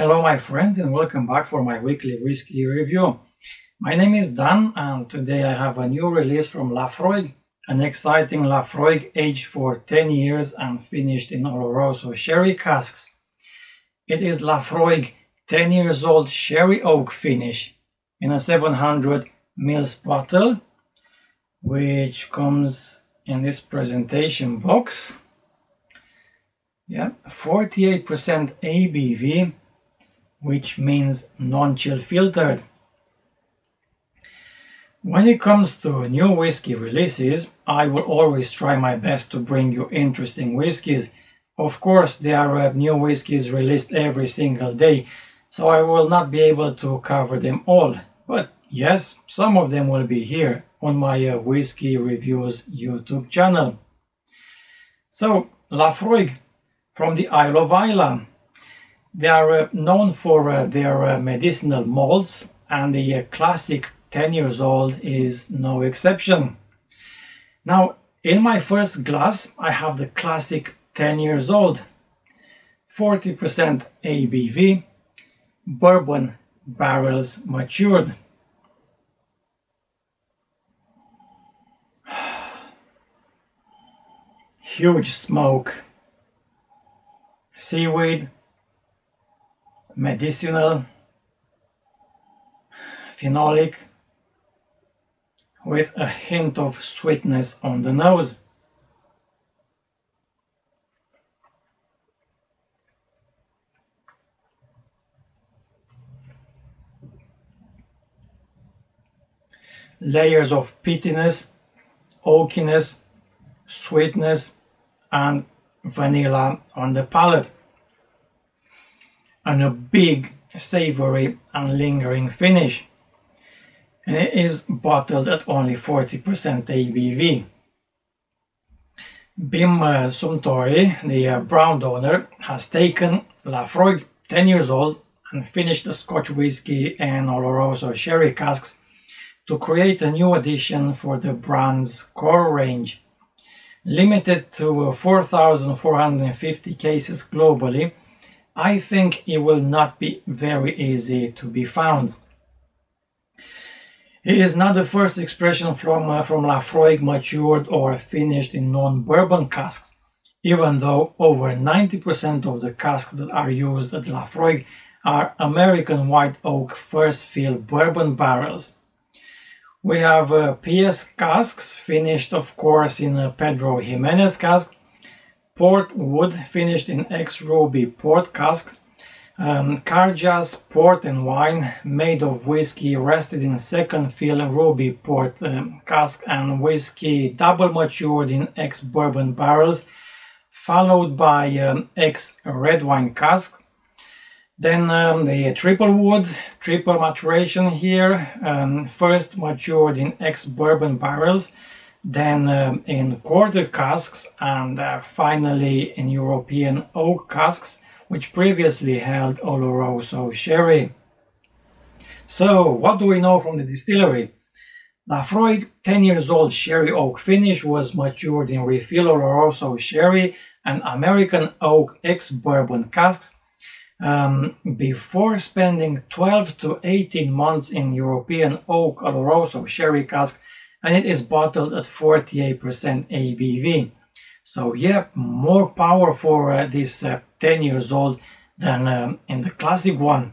Hello my friends and welcome back for my weekly whiskey review. My name is Dan and today I have a new release from Laphroaig, an exciting Laphroaig aged for 10 years and finished in Oloroso sherry casks. It is Laphroaig 10 years old sherry oak finish in a 700 ml bottle, which comes in this presentation box. 48% ABV, which means non-chill filtered. When it comes to new whiskey releases, I will always try my best to bring you interesting whiskies. Of course, there are new whiskies released every single day, so I will not be able to cover them all. But yes, some of them will be here on my Whiskey Reviews YouTube channel. So, Laphroaig from the Isle of Islay. They are known for their medicinal malts, and the classic 10 years old is no exception. Now, in my first glass, I have the classic 10 years old, 40% ABV, bourbon barrels matured. Huge smoke, seaweed, medicinal, phenolic, with a hint of sweetness on the nose. Layers of peatiness, oakiness, sweetness, and vanilla on the palate. And a big, savory and lingering finish. And it is bottled at only 40% ABV. Bim Sumtori, the brand owner, has taken Laphroaig 10 years old and finished the Scotch whisky and Oloroso sherry casks to create a new edition for the brand's core range. Limited to 4,450 cases globally, I think it will not be very easy to be found. It is not the first expression from Laphroaig matured or finished in non-bourbon casks, even though over 90% of the casks that are used at Laphroaig are American white oak first fill bourbon barrels. We have PS casks finished, of course, in a Pedro Jimenez cask, port wood finished in ex-ruby port cask, Carjas port and wine made of whiskey rested in second fill ruby port cask, and whiskey double matured in ex-bourbon barrels, followed by ex-red wine cask. Then the triple wood, triple maturation here, first matured in ex-bourbon barrels, then in quarter casks, and finally in European oak casks, which previously held Oloroso sherry. So, what do we know from the distillery? Laphroaig 10 years old sherry oak finish was matured in refill Oloroso sherry and American oak ex-bourbon casks before spending 12 to 18 months in European oak Oloroso sherry cask, and it is bottled at 48% ABV. So yeah, more power for this 10 years old than in the classic one.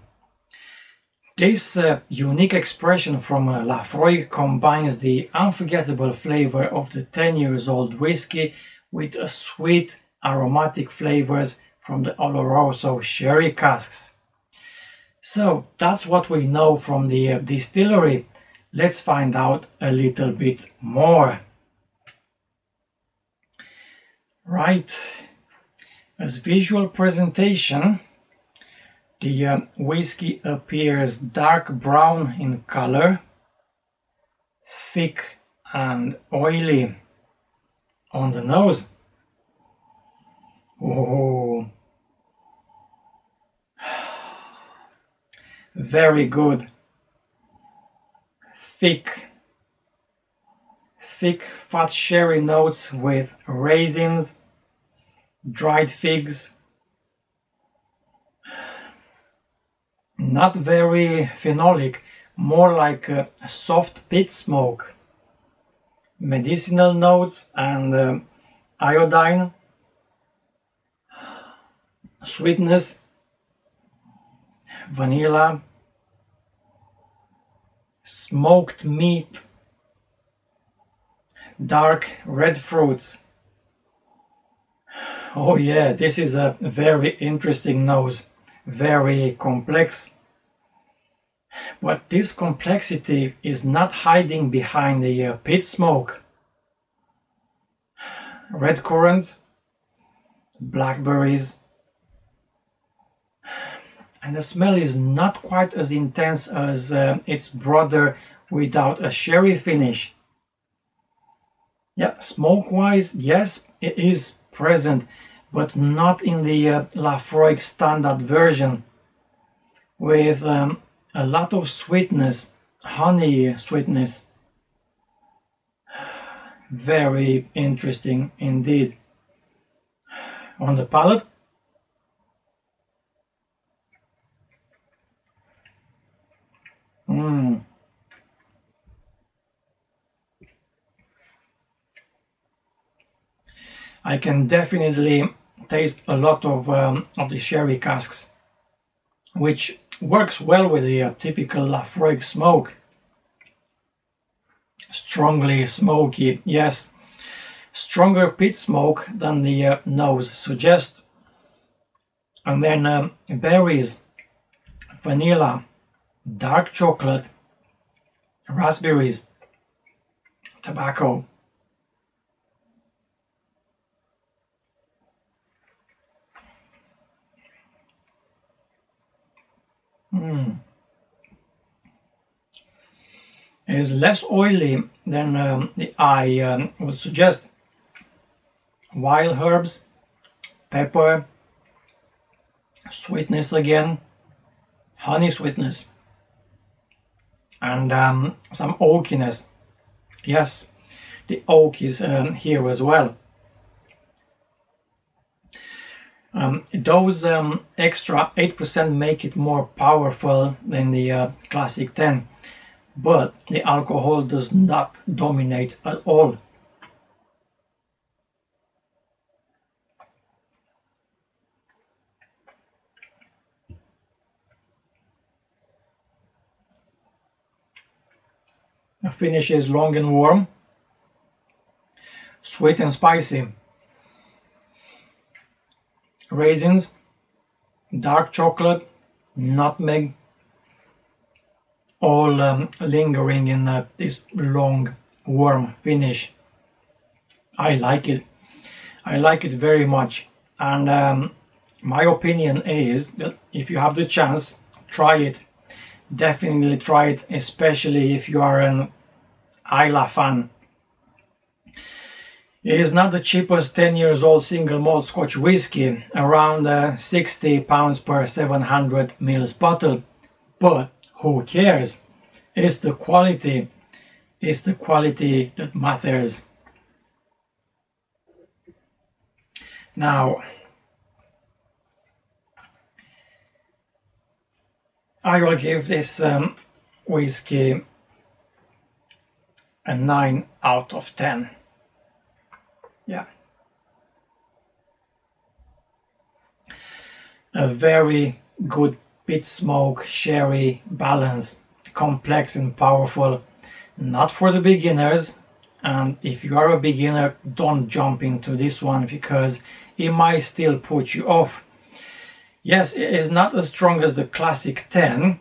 This unique expression from Laphroaig combines the unforgettable flavor of the 10 years old whiskey with a sweet aromatic flavors from the Oloroso sherry casks. So that's what we know from the distillery. Let's find out a little bit more. Right, as visual presentation, the whiskey appears dark brown in color, thick and oily on the nose. Oh, very good. Thick, fat sherry notes with raisins, dried figs, Not very phenolic, more like a soft peat smoke. Medicinal notes and iodine, sweetness, vanilla, smoked meat, dark red fruits. Oh yeah, this is a very interesting nose, very complex. But this complexity is not hiding behind the peat smoke. Red currants, blackberries, and the smell is not quite as intense as its brother without a sherry finish. Yeah, smoke-wise, yes, it is present, but not in the Laphroaig standard version, with a lot of sweetness, honey sweetness. Very interesting indeed. On the palate, I can definitely taste a lot of the sherry casks, which works well with the typical Laphroaig smoke. Strongly smoky, yes. Stronger peat smoke than the nose suggests. And then berries, vanilla, dark chocolate, raspberries, tobacco. It is less oily than I would suggest. Wild herbs, pepper, sweetness again, honey sweetness, and some oakiness. Yes, the oak is here as well. Those extra 8% make it more powerful than the classic 10, but the alcohol does not dominate at all. The finish is long and warm, sweet and spicy. Raisins, dark chocolate, nutmeg, all lingering in this long, warm finish. I like it. I like it very much. And my opinion is that if you have the chance, try it. Definitely try it, especially if you are an Islay fan. It is not the cheapest 10 years old single malt Scotch whiskey, around £60 per 700 ml bottle, but who cares? It's the quality that matters. Now, I will give this whiskey a 9 out of 10. Yeah. A very good peat smoke sherry balance, complex and powerful, not for the beginners. And if you are a beginner, don't jump into this one because it might still put you off. Yes, it is not as strong as the classic 10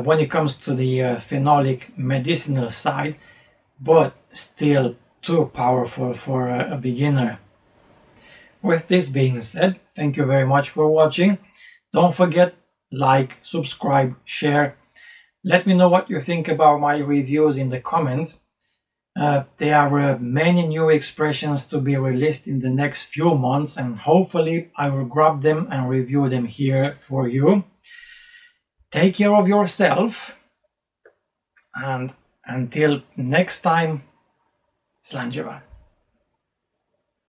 when it comes to the phenolic medicinal side, but still too powerful for a beginner. With this being said, thank you very much for watching. Don't forget, like, subscribe, share. Let me know what you think about my reviews in the comments. There are many new expressions to be released in the next few months, and hopefully I will grab them and review them here for you. Take care of yourself, and until next time, Slanjeva.